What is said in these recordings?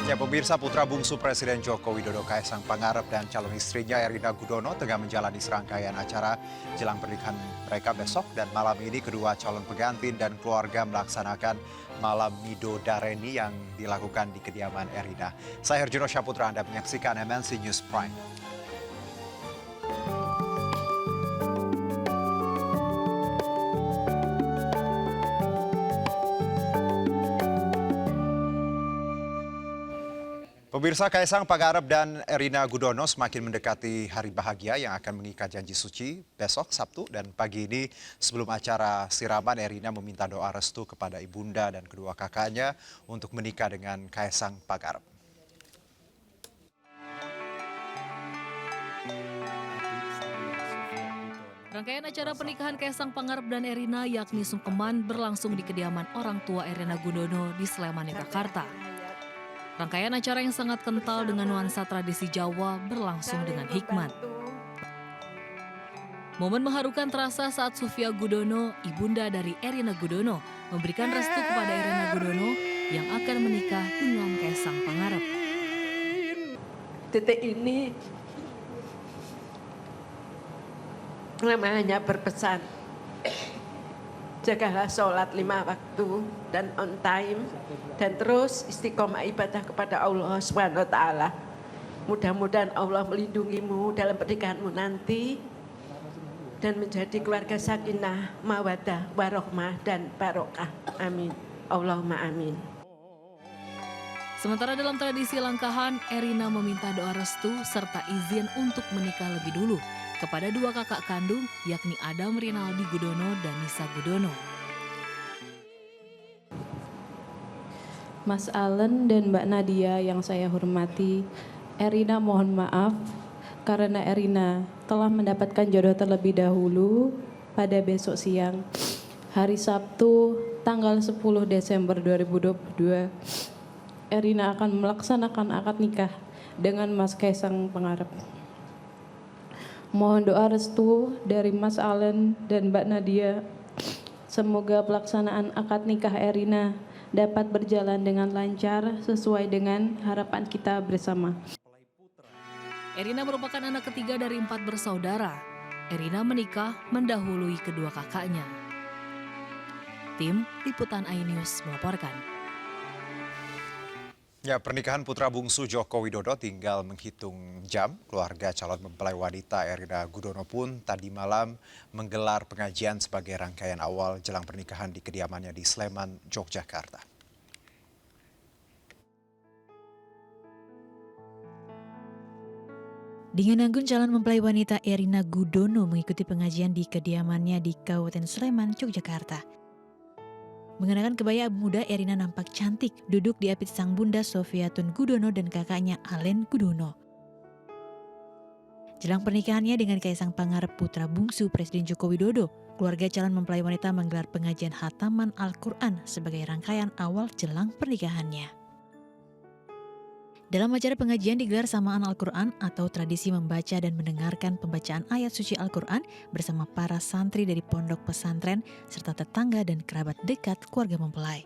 Ya, pemirsa, putra bungsu Presiden Joko Widodo Kaisang Pangarep dan calon istrinya Erina Gudono tengah menjalani serangkaian acara jelang pernikahan mereka besok, dan malam ini kedua calon pengantin dan keluarga melaksanakan malam midodareni yang dilakukan di kediaman Erina. Saya Herjuno Syaputra, Anda menyaksikan MNC News Prime. Pemirsa, Kaisang Pangarep dan Erina Gudono semakin mendekati hari bahagia yang akan mengikat janji suci besok Sabtu, dan pagi ini sebelum acara siraman Erina meminta doa restu kepada ibunda dan kedua kakaknya untuk menikah dengan Kaisang Pangarep. Rangkaian acara pernikahan Kaisang Pangarep dan Erina yakni sungkeman berlangsung di kediaman orang tua Erina Gudono di Sleman, Yogyakarta. Rangkaian acara yang sangat kental dengan nuansa tradisi Jawa berlangsung dengan hikmat. Momen mengharukan terasa saat Sofia Gudono, ibunda dari Erina Gudono, memberikan restu kepada Erina Gudono yang akan menikah dengan Kaisang Pangarep. Detik ini Mama hanya berpesan, jagalah sholat 5 waktu dan on time, dan terus istiqomah ibadah kepada Allah SWT. Mudah-mudahan Allah melindungimu dalam pernikahanmu nanti dan menjadi keluarga sakinah, mawaddah, warohmah, dan barokah. Amin. Allahumma amin. Sementara dalam tradisi langkahan, Erina meminta doa restu serta izin untuk menikah lebih dulu kepada dua kakak kandung, yakni Adam Rinaldi Gudono dan Nisa Gudono. Mas Allen dan Mbak Nadia yang saya hormati, Erina mohon maaf karena Erina telah mendapatkan jodoh terlebih dahulu pada besok siang, hari Sabtu, tanggal 10 Desember 2022. Erina akan melaksanakan akad nikah dengan Mas Kaisang Pangarep. Mohon doa restu dari Mas Allen dan Mbak Nadia. Semoga pelaksanaan akad nikah Erina dapat berjalan dengan lancar sesuai dengan harapan kita bersama. Erina merupakan anak ketiga dari 4 bersaudara. Erina menikah mendahului kedua kakaknya. Tim Liputan iNews melaporkan. Ya, pernikahan putra bungsu Joko Widodo tinggal menghitung jam. Keluarga calon mempelai wanita Erina Gudono pun tadi malam menggelar pengajian sebagai rangkaian awal jelang pernikahan di kediamannya di Sleman, Yogyakarta. Dingananggun calon mempelai wanita Erina Gudono mengikuti pengajian di kediamannya di Kabupaten Sleman, Yogyakarta. Mengenakan kebaya abu muda, Erina nampak cantik duduk di apit sang bunda Sofiatun Gudono dan kakaknya Alen Gudono. Jelang pernikahannya dengan Kaisang Pangarep, putra bungsu Presiden Joko Widodo, keluarga calon mempelai wanita menggelar pengajian khataman Al-Quran sebagai rangkaian awal jelang pernikahannya. Dalam acara pengajian digelar samaan Al-Quran atau tradisi membaca dan mendengarkan pembacaan ayat suci Al-Quran bersama para santri dari pondok pesantren serta tetangga dan kerabat dekat keluarga mempelai.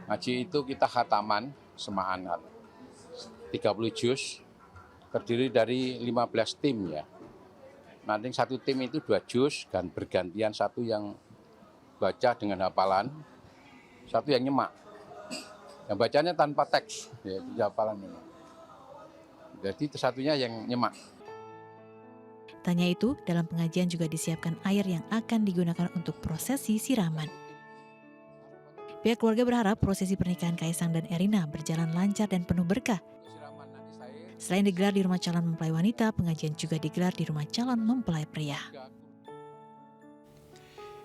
Ngaji itu kita khataman semaan 30 juz, terdiri dari 15 tim ya. Nanti satu tim itu 2 juz dan bergantian, satu yang baca dengan hafalan, satu yang nyemak. Yang bacanya tanpa teks, ya hafalan ini. Jadi satunya yang nyemak. Tanya itu, dalam pengajian juga disiapkan air yang akan digunakan untuk prosesi siraman. Pihak keluarga berharap prosesi pernikahan Kaisang dan Erina berjalan lancar dan penuh berkah. Selain digelar di rumah calon mempelai wanita, pengajian juga digelar di rumah calon mempelai pria.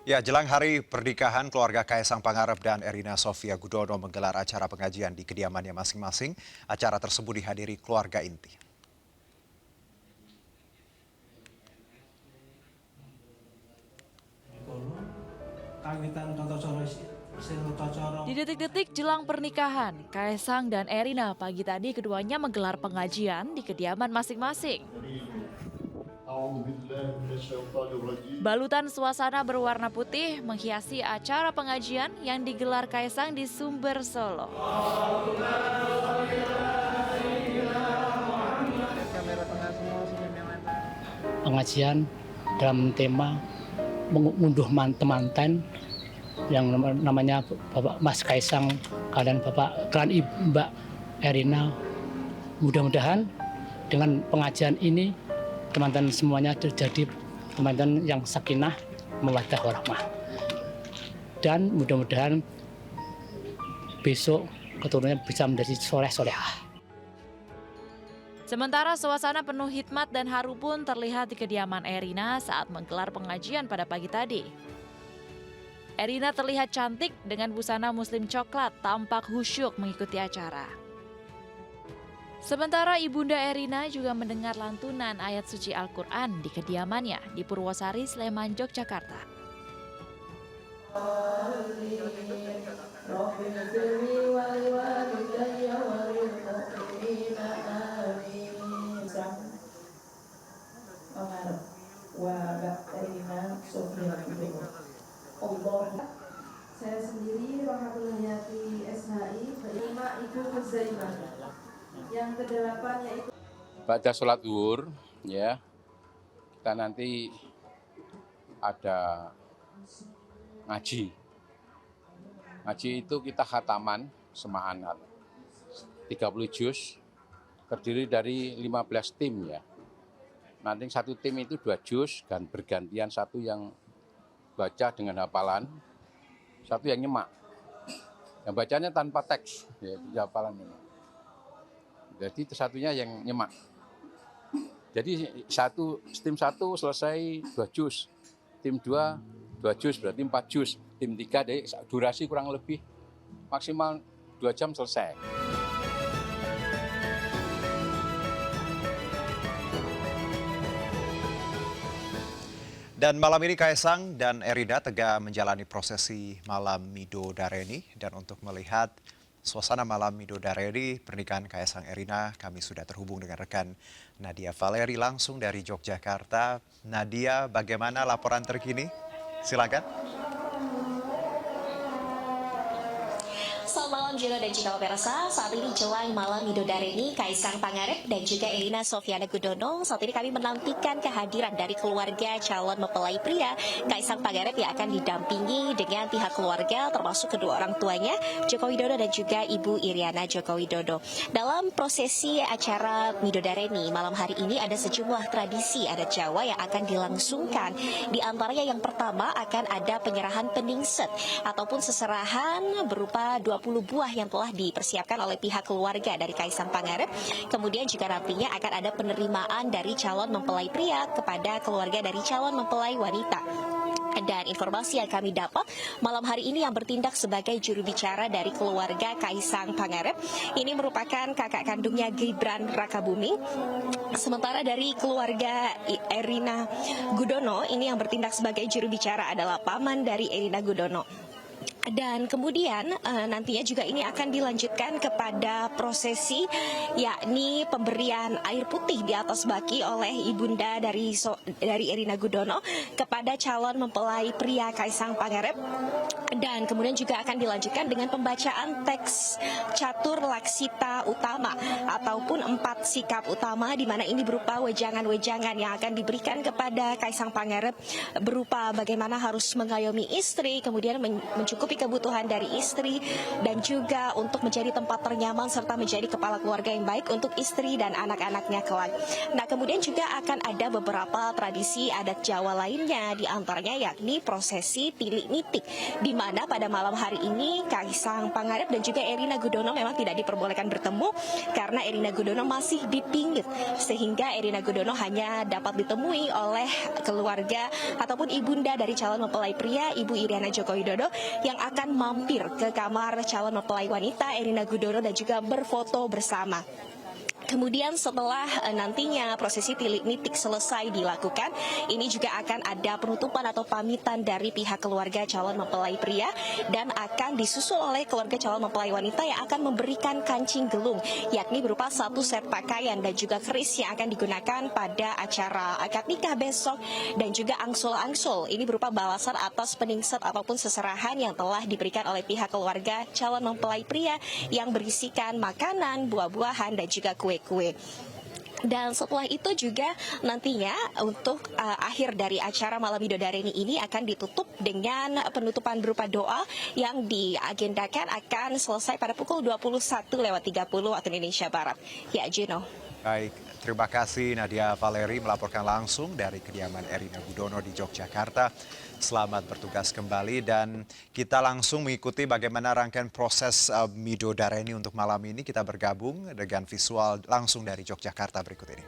Ya, jelang hari pernikahan, keluarga Kaisang Pangarep dan Erina Sofia Gudono menggelar acara pengajian di kediamannya masing-masing. Acara tersebut dihadiri keluarga inti. Di detik-detik jelang pernikahan, Kaisang dan Erina pagi tadi keduanya menggelar pengajian di kediaman masing-masing. Balutan suasana berwarna putih menghiasi acara pengajian yang digelar Kaisang di Sumber, Solo. Pengajian dalam tema mengunduh manten yang namanya Bapak Mas Kaisang dan Mbak Erina. Mudah-mudahan dengan pengajian ini teman-teman semuanya terjadi teman-teman yang sakinah, mawaddah warahmah. Dan mudah-mudahan besok keturunannya bisa menjadi soleh-solehah. Sementara suasana penuh hikmat dan haru pun terlihat di kediaman Erina saat menggelar pengajian pada pagi tadi. Erina terlihat cantik dengan busana muslim coklat, tampak khusyuk mengikuti acara. Sementara Ibunda Erina juga mendengar lantunan ayat suci Al-Quran di kediamannya di Purwosari, Sleman, Yogyakarta. Saya sendiri Rohatullahiyati SHI berima Ibu Huzaimah. Yang ke-8 yaitu Baca sholat zuhur, ya, kita nanti ada ngaji. Ngaji itu kita khataman semaanat 30 juz, terdiri dari 15 tim ya. Nanti satu tim itu 2 juz dan bergantian satu yang baca dengan hafalan, satu yang nyemak. Yang bacanya tanpa teks, ya hafalan ini. Jadi satunya yang nyemak. Jadi tim 1 selesai 2 juz, tim 2 juz berarti 4 juz, tim 3 dari durasi kurang lebih maksimal 2 jam selesai. Dan malam ini Kaisang dan Erina tengah menjalani prosesi malam Midodareni. Dan untuk melihat suasana malam Midodareni pernikahan Kaisang Erina, kami sudah terhubung dengan rekan Nadia Valeri langsung dari Yogyakarta. Nadia, bagaimana laporan terkini? Silakan. Selamat malam Juno dan juga pemirsa. Saat ini jelang malam Midodareni, Kaisang Pangarep dan juga Erina Sofyana Gudono. Saat ini kami menantikan kehadiran dari keluarga calon mempelai pria Kaisang Pangarep yang akan didampingi dengan pihak keluarga termasuk kedua orang tuanya Joko Widodo dan juga Ibu Iriana Joko Widodo. Dalam prosesi acara Midodareni malam hari ini ada sejumlah tradisi adat Jawa yang akan dilangsungkan. Di antaranya yang pertama akan ada penyerahan peningset ataupun seserahan berupa 20 buah yang telah dipersiapkan oleh pihak keluarga dari Kaisang Pangarep. Kemudian juga nantinya akan ada penerimaan dari calon mempelai pria kepada keluarga dari calon mempelai wanita. Dan informasi yang kami dapat malam hari ini yang bertindak sebagai juru bicara dari keluarga Kaisang Pangarep ini merupakan kakak kandungnya Gibran Rakabuming. Sementara dari keluarga Erina Gudono ini yang bertindak sebagai juru bicara adalah paman dari Erina Gudono. Dan kemudian nantinya juga ini akan dilanjutkan kepada prosesi yakni pemberian air putih di atas baki oleh ibunda dari Erina Gudono kepada calon mempelai pria Kaisang Pangarep. Dan kemudian juga akan dilanjutkan dengan pembacaan teks catur laksita utama ataupun 4 sikap utama di mana ini berupa wejangan-wejangan yang akan diberikan kepada Kaisang Pangarep berupa bagaimana harus mengayomi istri, kemudian mencukupi kebutuhan dari istri dan juga untuk menjadi tempat ternyaman serta menjadi kepala keluarga yang baik untuk istri dan anak-anaknya kelak. Nah, kemudian juga akan ada beberapa tradisi adat Jawa lainnya, di antaranya yakni prosesi tilik nitik, di mana pada malam hari ini Kaisang Pangarep dan juga Erina Gudono memang tidak diperbolehkan bertemu karena Erina Gudono masih dipingit, sehingga Erina Gudono hanya dapat ditemui oleh keluarga ataupun ibunda dari calon mempelai pria Ibu Iriana Joko Widodo yang akan mampir ke kamar calon mempelai wanita Erina Gudono dan juga berfoto bersama. Kemudian setelah nantinya prosesi tilik nitik selesai dilakukan, ini juga akan ada penutupan atau pamitan dari pihak keluarga calon mempelai pria dan akan disusul oleh keluarga calon mempelai wanita yang akan memberikan kancing gelung, yakni berupa satu set pakaian dan juga keris yang akan digunakan pada acara akad nikah besok, dan juga angsol-angsol. Ini berupa balasan atas peningset ataupun seserahan yang telah diberikan oleh pihak keluarga calon mempelai pria yang berisikan makanan, buah-buahan, dan juga kue-kue. Dan setelah itu juga nantinya untuk akhir dari acara malam Midodareni ini akan ditutup dengan penutupan berupa doa yang diagendakan akan selesai pada pukul 21.30 waktu Indonesia Barat. Ya, Juno. Baik, terima kasih Nadia Valeri melaporkan langsung dari kediaman Erina Gudono di Yogyakarta. Selamat bertugas kembali dan kita langsung mengikuti bagaimana rangkaian proses Midodareni untuk malam ini. Kita bergabung dengan visual langsung dari Yogyakarta berikut ini.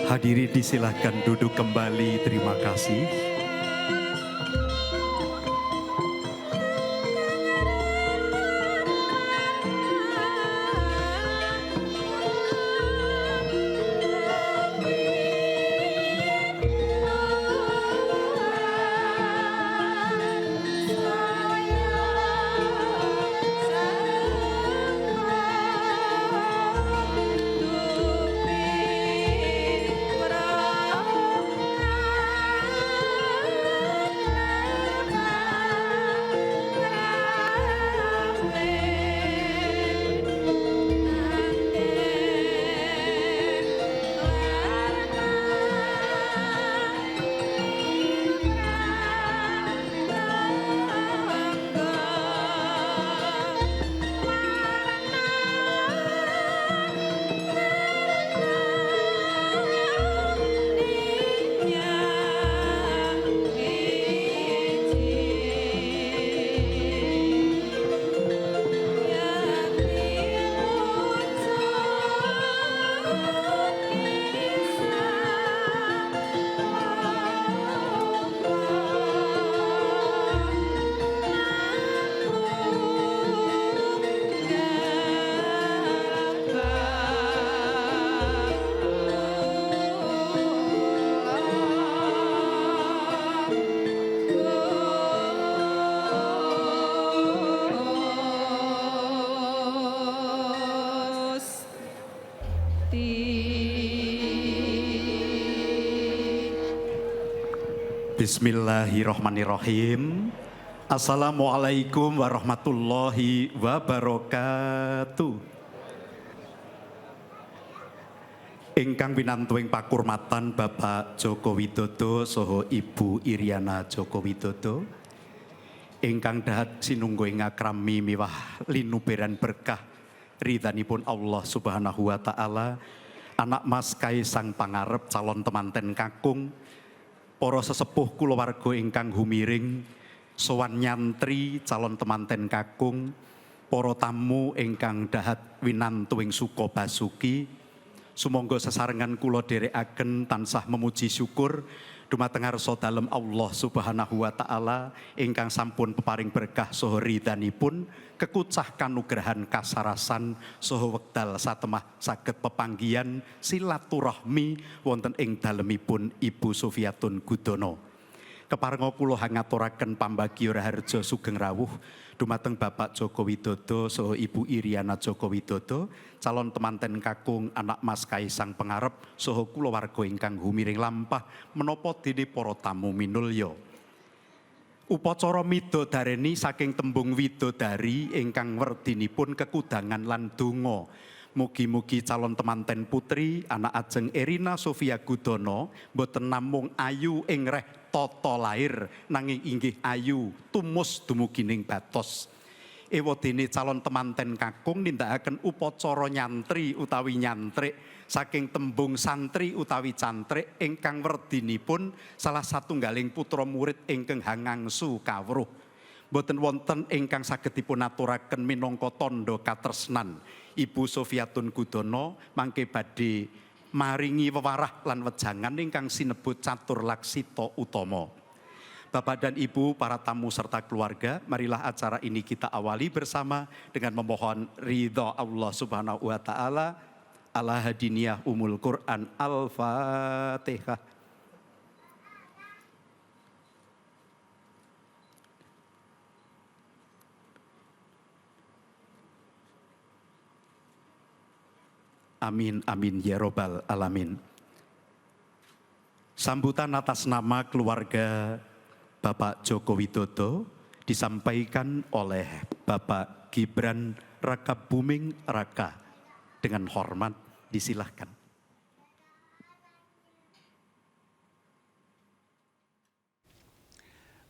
Hadirin disilahkan duduk kembali, terima kasih. Bismillahirrahmanirrahim. Assalamualaikum warahmatullahi wabarakatuh. Ingkang winantuing pakurmatan Bapak Joko Widodo saha Ibu Iriana Joko Widodo. Ingkang dahat sinunggo ing akrami miwah linuberan berkah ridhanipun Allah Subhanahu wa taala. Anak Mas Kaisang Pangarep calon temanten kakung, para sesepuh kulawarga ingkang humiring, sowan nyantri calon temanten kakung, para tamu ingkang dahat winantuing suka basuki, sumangga sesarengan kula dherekaken tansah memuji syukur dumateng ngarsa dalem Allah Subhanahu wa taala ingkang sampun peparing berkah saha ridhanipun, kekucah kanugrahan kasarasan saha wekdal satemah saged pepanggihan silaturahmi wonten ing dalemipun Ibu Sufiatun Gudono. Keparenga kula ngaturaken pambagya raharja sugeng rawuh dumateng Bapak Joko Widodo saha Ibu Iriana Joko Widodo, calon temanten kakung anak Mas Kaisang Pangarep saha kulawarga ingkang humiring lampah menapa dene para tamu minulya. Upacara midodareni saking tembung widodari ingkang werdinipun kekudangan lan donga. Mugi-mugi calon temanten putri anak ajeng Erina Sofia Gudono boten namung ayu ing reh tata lair nanging inggih ayu tumus dumugining batos. Ewadene calon temanten kakung nindakaken upacara nyantri utawi nyantrik saking tembung santri utawi cantrik ingkang werdinipun salah satunggaling putra murid ingkang hangangsu kawruh. Boten wonten ingkang saged dipun aturaken minangka tandha katresnan. Ibu Sufiatun Gudono mangke badhe maringi wewarah lan wejangan ingkang sinebut catur laksita utama. Bapak dan Ibu, para tamu serta keluarga, marilah acara ini kita awali bersama dengan memohon ridha Allah Subhanahu wa taala. Ala hadiniyah umul Quran Al-Fatihah. Amin, amin, ya robbal alamin. Sambutan atas nama keluarga Bapak Joko Widodo disampaikan oleh Bapak Gibran Rakabuming Raka. Dengan hormat disilahkan.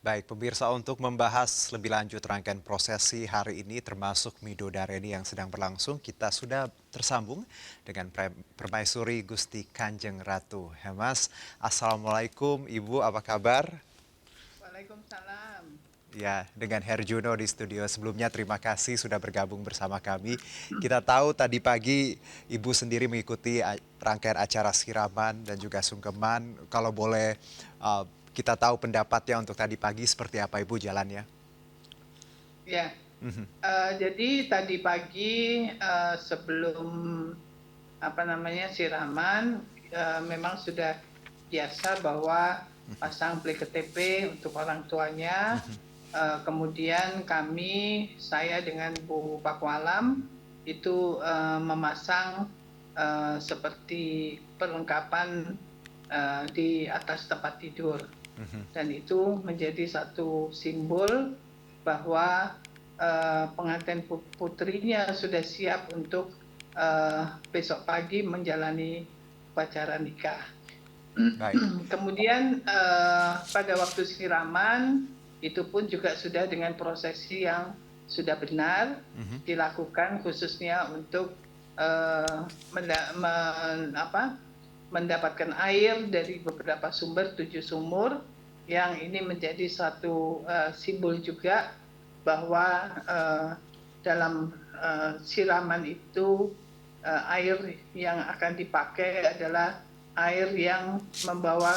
Baik, pemirsa, untuk membahas lebih lanjut rangkaian prosesi hari ini termasuk midodareni yang sedang berlangsung, kita sudah tersambung dengan Permaisuri Gusti Kanjeng Ratu. Hemas, Assalamualaikum Ibu, apa kabar? Waalaikumsalam. Ya, dengan Herjuno di studio. Sebelumnya terima kasih sudah bergabung bersama kami. Kita tahu tadi pagi Ibu sendiri mengikuti rangkaian acara siraman dan juga sungkeman. Kalau boleh kita tahu pendapatnya untuk tadi pagi seperti apa Ibu jalannya? Ya, jadi tadi pagi sebelum siraman memang sudah biasa bahwa pasang plik KTP untuk orang tuanya. Kemudian saya dengan Bu Pakwalam itu memasang seperti perlengkapan di atas tempat tidur. Dan itu menjadi satu simbol bahwa pengantin putrinya sudah siap untuk besok pagi menjalani upacara nikah. Kemudian pada waktu siraman itu pun juga sudah dengan prosesi yang sudah benar dilakukan, khususnya untuk mendapatkan air dari beberapa sumber, 7 sumur, yang ini menjadi satu simbol juga bahwa dalam siraman itu air yang akan dipakai adalah air yang membawa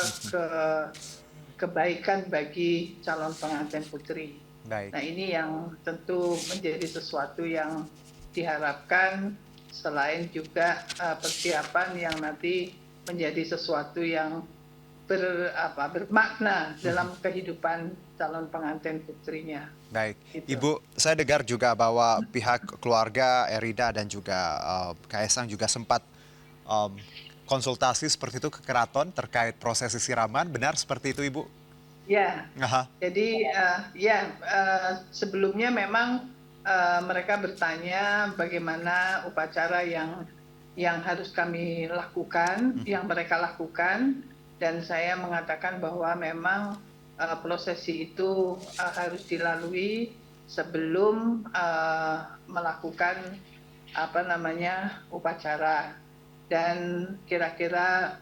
kebaikan bagi calon pengantin putri. Nah, ini yang tentu menjadi sesuatu yang diharapkan, selain juga persiapan yang nanti menjadi sesuatu yang bermakna dalam kehidupan calon pengantin putrinya. Baik, Ibu, saya dengar juga bahwa pihak keluarga Erina dan juga Kaisang juga sempat konsultasi seperti itu ke keraton terkait prosesi siraman. Benar seperti itu, Ibu? Ya, Aha. jadi sebelumnya memang mereka bertanya bagaimana upacara yang harus kami lakukan, yang mereka lakukan, dan saya mengatakan bahwa memang prosesi itu harus dilalui sebelum melakukan upacara. Dan kira-kira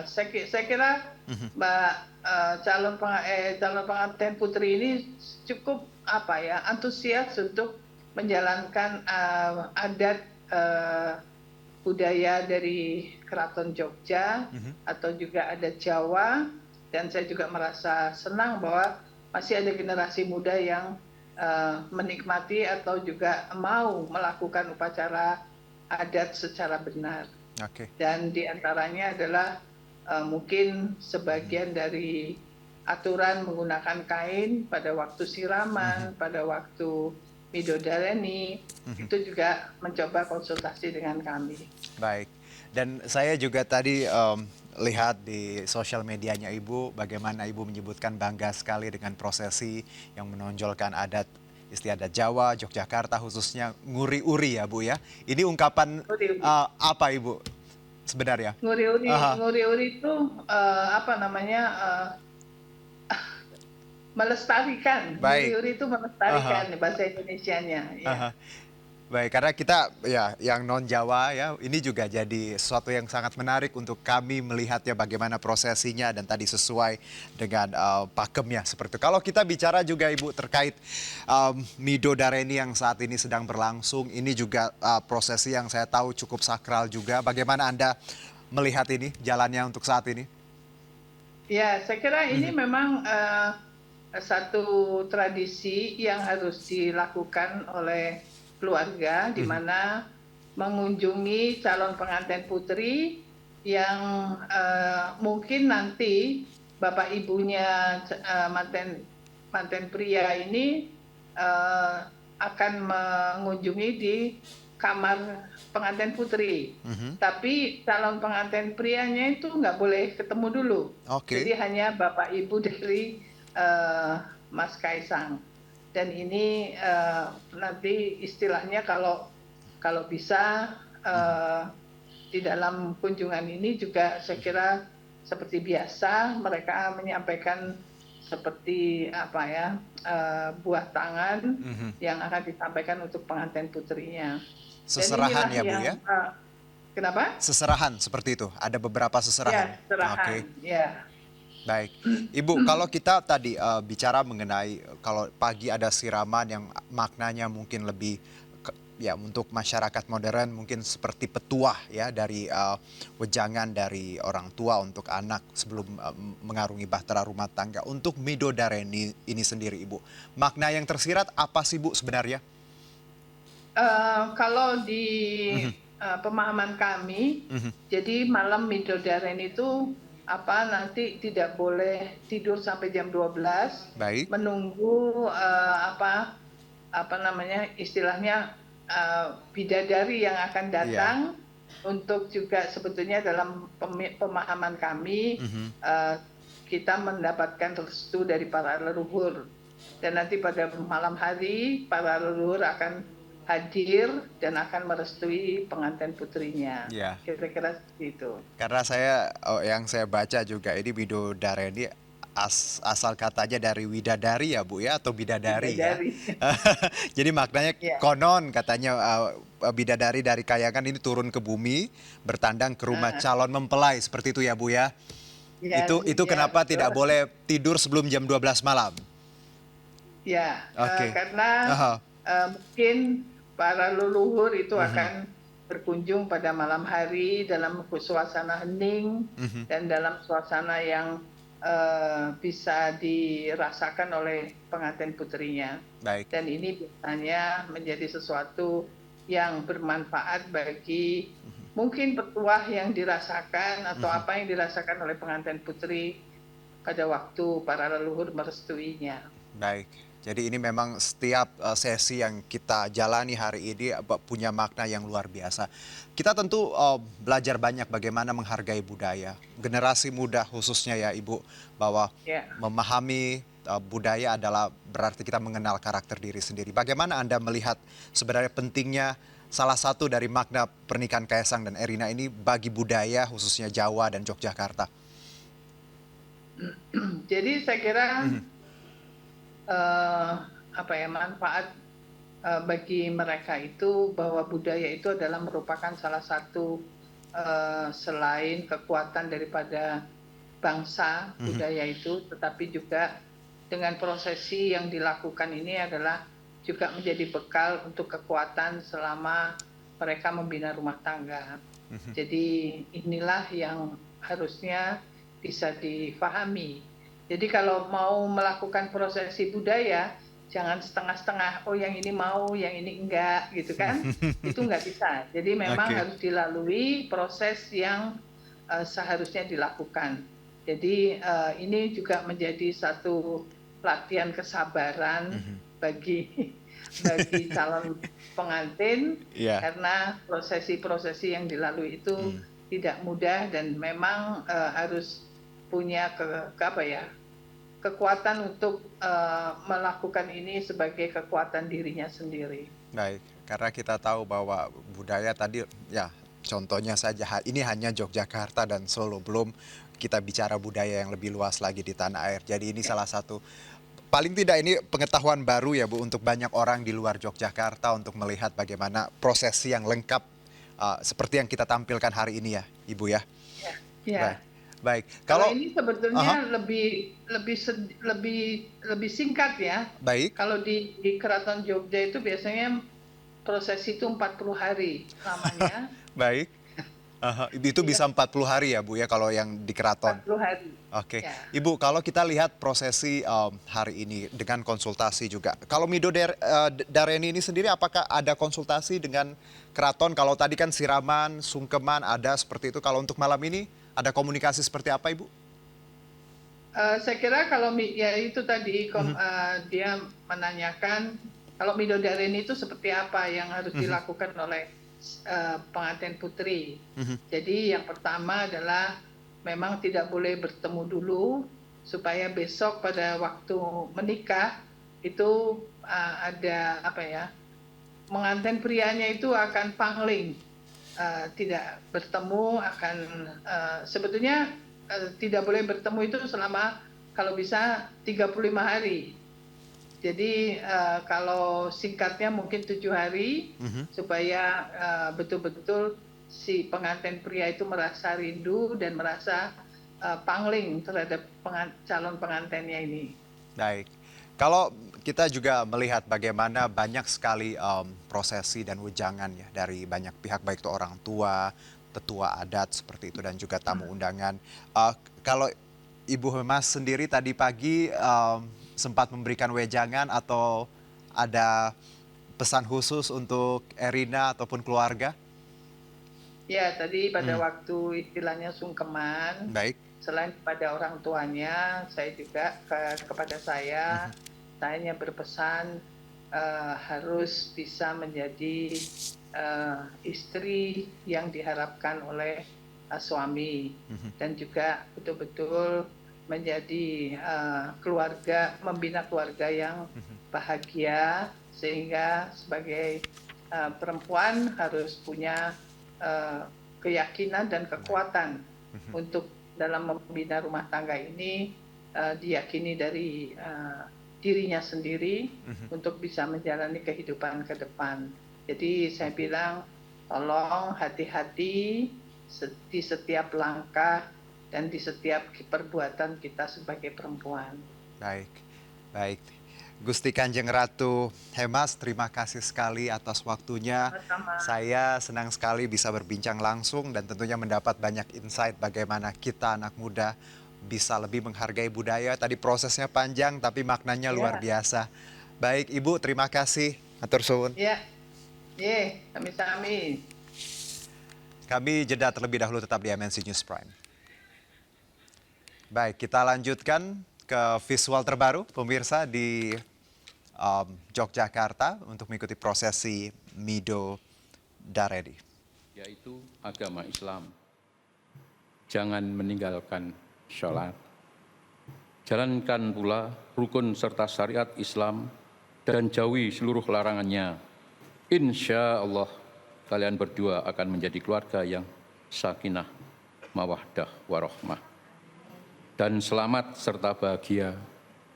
saya kira Mbak calon pengantin putri ini cukup antusias untuk menjalankan adat budaya dari Keraton Jogja atau juga adat Jawa, dan saya juga merasa senang bahwa masih ada generasi muda yang menikmati atau juga mau melakukan upacara adat secara benar. Dan diantaranya adalah mungkin sebagian dari aturan menggunakan kain pada waktu siraman, pada waktu midodareni, itu juga mencoba konsultasi dengan kami. Baik, dan saya juga tadi lihat di sosial medianya Ibu, bagaimana Ibu menyebutkan bangga sekali dengan prosesi yang menonjolkan adat istiadat Jawa, Yogyakarta, khususnya nguri-uri ya Bu ya. Ini ungkapan apa Ibu sebenarnya? Nguri-uri itu melestarikan. Nguri-uri itu melestarikan bahasa Indonesianya. Ya. Baik, karena kita ya yang non Jawa ya, ini juga jadi sesuatu yang sangat menarik untuk kami melihatnya bagaimana prosesinya dan tadi sesuai dengan pakemnya seperti itu. Kalau kita bicara juga Ibu terkait midodareni yang saat ini sedang berlangsung, ini juga prosesi yang saya tahu cukup sakral juga. Bagaimana Anda melihat ini jalannya untuk saat ini? Ya, saya kira ini memang satu tradisi yang harus dilakukan oleh keluarga, di mana mengunjungi calon pengantin putri yang mungkin nanti bapak ibunya manten pria ini akan mengunjungi di kamar pengantin putri. Tapi calon pengantin prianya itu nggak boleh ketemu dulu. Jadi hanya bapak ibu dari Mas Kaisang. Dan ini nanti istilahnya kalau bisa di dalam kunjungan ini juga saya kira seperti biasa mereka menyampaikan seperti buah tangan yang akan disampaikan untuk pengantin putrinya. Seserahan ya Bu ya? Kenapa? Seserahan seperti itu, ada beberapa seserahan. Ya, seserahan. Ya. Baik, Ibu, kalau kita tadi bicara mengenai kalau pagi ada siraman yang maknanya mungkin lebih ya untuk masyarakat modern mungkin seperti petuah ya dari wejangan dari orang tua untuk anak sebelum mengarungi bahtera rumah tangga. Untuk midodareni ini sendiri Ibu, makna yang tersirat apa sih Bu sebenarnya? Kalau di pemahaman kami, jadi malam midodareni itu nanti tidak boleh tidur sampai jam 12. Baik. Menunggu istilahnya bidadari yang akan datang untuk juga sebetulnya dalam pemahaman kami kita mendapatkan restu dari para leluhur, dan nanti pada malam hari para leluhur akan hadir dan akan merestui pengantin putrinya. Kira-kira seperti itu. Karena yang saya baca juga ini midodareni asal katanya dari widadari ya Bu ya, atau bidadari. Ya. Jadi maknanya konon katanya bidadari dari kayangan ini turun ke bumi bertandang ke rumah calon mempelai seperti itu ya Bu ya. Itu kenapa tidak boleh tidur sebelum jam 12 malam? Ya, karena mungkin para leluhur itu akan berkunjung pada malam hari dalam suasana hening dan dalam suasana yang bisa dirasakan oleh pengantin putrinya. Baik. Dan ini biasanya menjadi sesuatu yang bermanfaat bagi mungkin petuah yang dirasakan atau apa yang dirasakan oleh pengantin putri pada waktu para leluhur merestuinya. Baik. Jadi ini memang setiap sesi yang kita jalani hari ini punya makna yang luar biasa. Kita tentu belajar banyak bagaimana menghargai budaya. Generasi muda khususnya ya Ibu, bahwa memahami budaya adalah berarti kita mengenal karakter diri sendiri. Bagaimana Anda melihat sebenarnya pentingnya salah satu dari makna pernikahan Kaisang dan Erina ini bagi budaya khususnya Jawa dan Yogyakarta? Jadi saya kira manfaat bagi mereka itu bahwa budaya itu adalah merupakan salah satu selain kekuatan daripada bangsa budaya itu, tetapi juga dengan prosesi yang dilakukan ini adalah juga menjadi bekal untuk kekuatan selama mereka membina rumah tangga. Jadi inilah yang harusnya bisa difahami. Jadi kalau mau melakukan prosesi budaya, jangan setengah-setengah, oh yang ini mau, yang ini enggak, gitu kan. Itu enggak bisa. Jadi memang harus dilalui proses yang seharusnya dilakukan. Jadi ini juga menjadi satu latihan kesabaran bagi calon pengantin, karena prosesi-prosesi yang dilalui itu tidak mudah dan memang harus punya kekuatan untuk melakukan ini sebagai kekuatan dirinya sendiri. Baik, karena kita tahu bahwa budaya tadi ya contohnya saja ini hanya Yogyakarta dan Solo, belum kita bicara budaya yang lebih luas lagi di tanah air. Jadi ini salah satu, paling tidak ini pengetahuan baru ya Bu untuk banyak orang di luar Yogyakarta untuk melihat bagaimana prosesi yang lengkap seperti yang kita tampilkan hari ini ya Ibu ya. Ya. Baik. Kalau ini sebetulnya lebih singkat ya. Baik. Kalau di Keraton Jogja itu biasanya prosesi itu 40 hari lamanya. Baik. Itu bisa 40 hari ya Bu ya kalau yang di keraton. 40 hari. Oke. Ibu, kalau kita lihat prosesi hari ini dengan konsultasi juga. Kalau Mido Dareni ini sendiri apakah ada konsultasi dengan keraton? Kalau tadi kan siraman, sungkeman ada seperti itu. Kalau untuk malam ini ada komunikasi seperti apa Ibu? Saya kira kalau ya itu tadi dia menanyakan kalau Mido Dareni itu seperti apa yang harus dilakukan oleh pengantin putri. Jadi yang pertama adalah memang tidak boleh bertemu dulu supaya besok pada waktu menikah itu ada pengantin prianya itu akan pangling. Tidak bertemu akan sebetulnya tidak boleh bertemu itu selama kalau bisa 35 hari. Jadi kalau singkatnya mungkin 7 hari supaya betul-betul si pengantin pria itu merasa rindu dan merasa pangling terhadap calon pengantinnya ini. Baik. Kalau kita juga melihat bagaimana banyak sekali prosesi dan wejangan ya dari banyak pihak, baik itu orang tua, tetua adat seperti itu dan juga tamu undangan. Kalau Ibu Hemas sendiri tadi pagi sempat memberikan wejangan atau ada pesan khusus untuk Erina ataupun keluarga? Ya, tadi pada waktu istilahnya sungkeman. Baik. Selain kepada orang tuanya, saya juga kepada saya hanya berpesan harus bisa menjadi istri yang diharapkan oleh suami dan juga betul-betul menjadi keluarga, membina keluarga yang bahagia, sehingga sebagai perempuan harus punya keyakinan dan kekuatan untuk dalam membina rumah tangga ini diyakini dari dirinya sendiri untuk bisa menjalani kehidupan ke depan. Jadi saya bilang tolong hati-hati di setiap langkah dan di setiap perbuatan kita sebagai perempuan. Baik, baik. Gusti Kanjeng Ratu Hemas, terima kasih sekali atas waktunya. Sama-sama. Saya senang sekali bisa berbincang langsung dan tentunya mendapat banyak insight bagaimana kita anak muda bisa lebih menghargai budaya. Tadi prosesnya panjang tapi maknanya luar biasa. Baik Ibu, terima kasih. Matur suwun. Ya, sami-sami. Kami jeda terlebih dahulu, tetap di MNC News Prime. Baik, kita lanjutkan ke visual terbaru pemirsa di Yogyakarta untuk mengikuti prosesi Mido Dareni. Yaitu agama Islam. Jangan meninggalkan sholat. Jalankan pula rukun serta syariat Islam dan jauhi seluruh larangannya. Insya Allah kalian berdua akan menjadi keluarga yang sakinah, mawaddah, warahmah. Dan selamat serta bahagia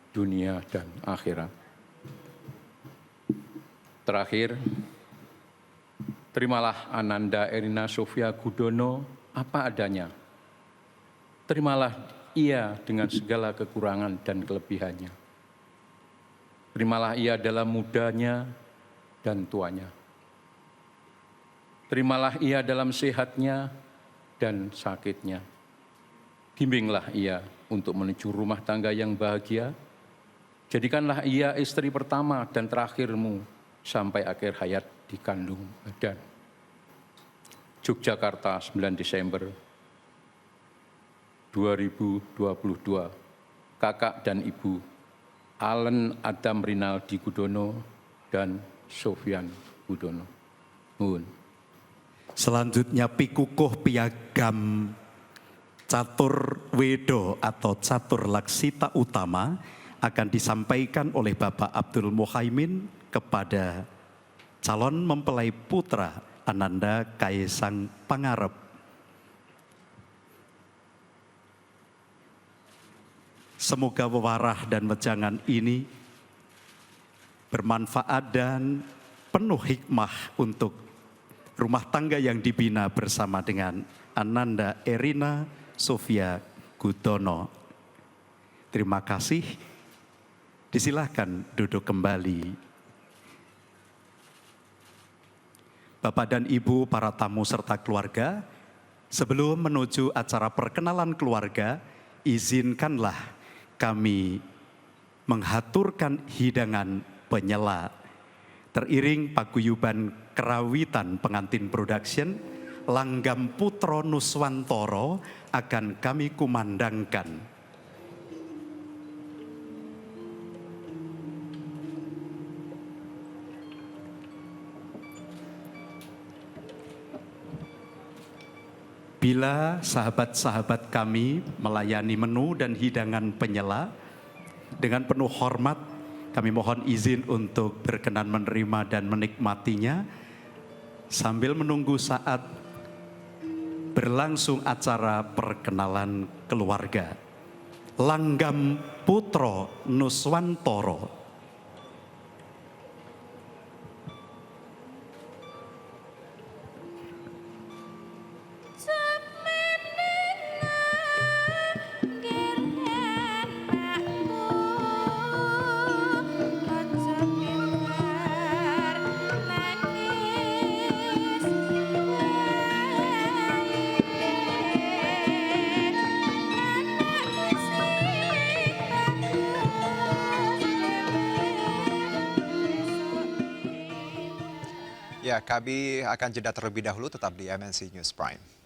dunia dan akhirat. Terakhir, terimalah Ananda Erina Sofia Gudono apa adanya. Terimalah ia dengan segala kekurangan dan kelebihannya. Terimalah ia dalam mudanya dan tuanya. Terimalah ia dalam sehatnya dan sakitnya. Bimbinglah ia untuk menuju rumah tangga yang bahagia. Jadikanlah ia istri pertama dan terakhirmu sampai akhir hayat di kandung badan. Yogyakarta, 9 Desember 2022. Kakak dan Ibu Allen Adam Rinaldi Gudono dan Sofian Gudono. Nuhun. Selanjutnya pikukuh piagam catur wedo atau catur laksita utama akan disampaikan oleh Bapak Abdul Muhaimin kepada calon mempelai putra Ananda Kaisang Pangarep. Semoga wewarah dan wejangan ini bermanfaat dan penuh hikmah untuk rumah tangga yang dibina bersama dengan Ananda Erina Sofia Gudono. Terima kasih. Disilahkan duduk kembali. Bapak dan Ibu, para tamu serta keluarga, sebelum menuju acara perkenalan keluarga, izinkanlah kami menghaturkan hidangan penyela. Teriring paguyuban kerawitan pengantin production, Langgam Putro Nuswantoro akan kami kumandangkan. Bila sahabat-sahabat kami melayani menu dan hidangan penyela, dengan penuh hormat kami mohon izin untuk berkenan menerima dan menikmatinya sambil menunggu saat berlangsung acara perkenalan keluarga. Langgam Putro Nuswantoro. Ya, kami akan jeda terlebih dahulu, tetap di MNC News Prime.